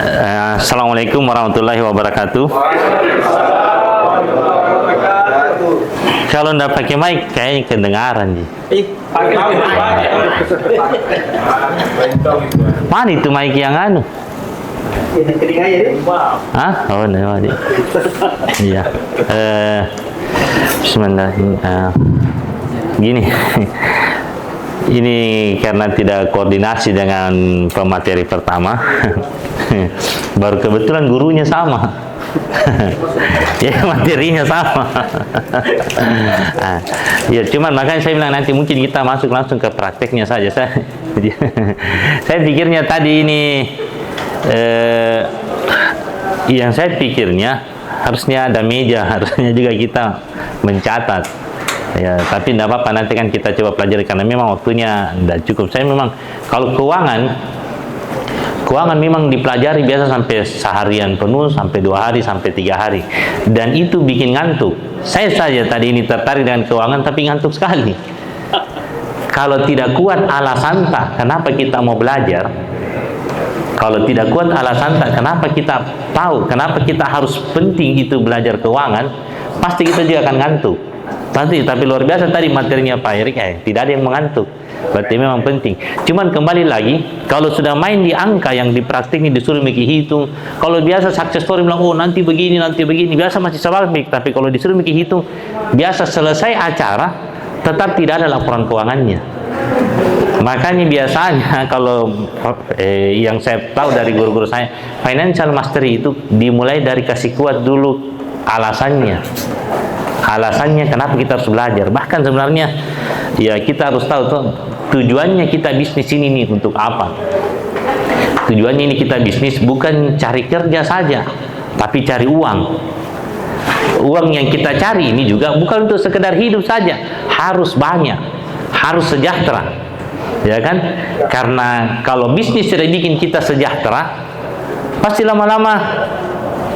Assalamualaikum warahmatullahi wabarakatuh. Kalau ndak pakai mic kayaknya kedengaran ji. Mana itu mic yang anu? Hah? Oh, nah, iya. Bismillah. Gini. Ini karena tidak koordinasi dengan pemateri pertama. Baru kebetulan gurunya sama. Ya, materinya sama. Ya, cuman makanya saya bilang nanti mungkin kita masuk langsung ke prakteknya saja. Saya pikirnya tadi ini yang saya pikirnya harusnya ada meja, harusnya juga kita mencatat. Ya, tapi tidak apa-apa, nanti kan kita coba pelajari karena memang waktunya tidak cukup. Saya memang kalau keuangan memang dipelajari biasa sampai seharian penuh, sampai 2 hari, sampai 3 hari, dan itu bikin ngantuk. Saya saja tadi ini tertarik dengan keuangan tapi ngantuk sekali. Kalau tidak kuat alasan tak kenapa kita mau belajar, kalau tidak kuat alasan tak kenapa kita tahu, kenapa kita harus penting itu belajar keuangan, pasti kita juga akan ngantuk. Tapi luar biasa tadi materinya Pak Erik, tidak ada yang mengantuk. Berarti memang penting. Cuman kembali lagi, kalau sudah main di angka yang dipraktiknya disuruh mikir hitung, kalau biasa success story bilang, oh nanti begini, biasa masih sabalik. Tapi kalau disuruh mikir hitung, biasa selesai acara, tetap tidak ada laporan keuangannya. Makanya biasanya kalau yang saya tahu dari guru-guru saya, financial mastery itu dimulai dari kasih kuat dulu alasannya kenapa kita harus belajar. Bahkan sebenarnya ya kita harus tahu tuh tujuannya kita bisnis ini nih untuk apa. Tujuannya ini kita bisnis bukan cari kerja saja, tapi cari uang. Uang yang kita cari ini juga bukan untuk sekedar hidup saja, harus banyak, harus sejahtera, ya kan? Karena kalau bisnis tidak bikin kita sejahtera, pasti lama-lama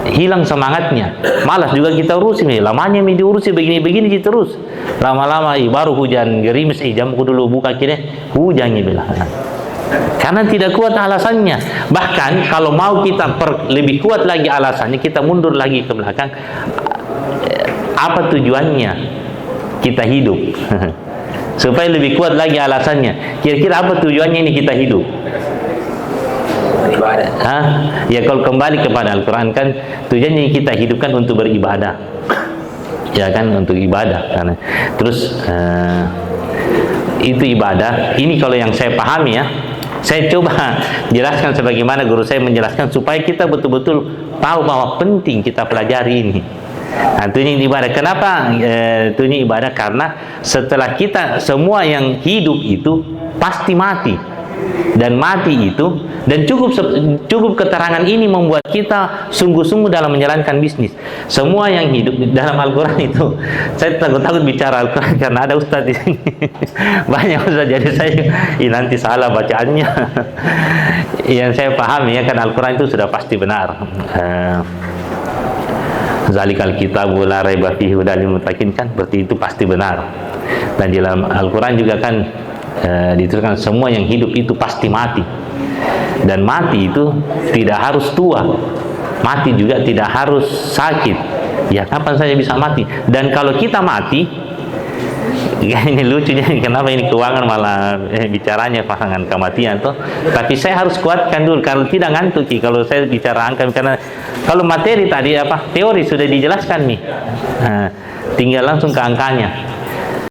hilang semangatnya, malas juga kita urusin. Lamanya diurusi begini terus, lama-lama baru hujan gerimis, jam dulu buka kira hujannya bilang. Karena tidak kuat alasannya. Bahkan kalau mau kita lebih kuat lagi alasannya, kita mundur lagi ke belakang. Apa tujuannya kita hidup? Supaya lebih kuat lagi alasannya. Kira-kira apa tujuannya ini kita hidup? Ya kalau kembali kepada Al-Quran kan tujuannya kita hidupkan untuk beribadah, ya kan, untuk ibadah. Karena terus itu ibadah. Ini kalau yang saya pahami ya, saya coba jelaskan sebagaimana guru saya menjelaskan supaya kita betul-betul tahu bahwa penting kita pelajari ini. Nah, itu ini ibadah. Kenapa itu ini ibadah? Karena setelah kita semua yang hidup itu pasti mati. Dan mati itu, dan cukup keterangan ini membuat kita sungguh-sungguh dalam menjalankan bisnis. Semua yang hidup dalam Al-Quran itu, saya takut bicara Al-Quran karena ada ustadz di sini. Banyak ustadz, jadi saya nanti salah bacaannya. Yang saya pahami ya kan Al-Quran itu sudah pasti benar. Zalikal kitabu la raiba fihi hudal lil muttaqin, kan berarti itu pasti benar. Dan di dalam Al-Quran juga kan dituliskan semua yang hidup itu pasti mati, dan mati itu tidak harus tua, mati juga tidak harus sakit. Ya kapan saja bisa mati. Dan kalau kita mati, ya ini lucunya, kenapa ini keuangan malah bicaranya pasangan kematian tuh. Tapi saya harus kuatkan dulu, kalau tidak ngantuk kalau saya bicara angka, karena kalau materi tadi teori sudah dijelaskan nih, tinggal langsung ke angkanya.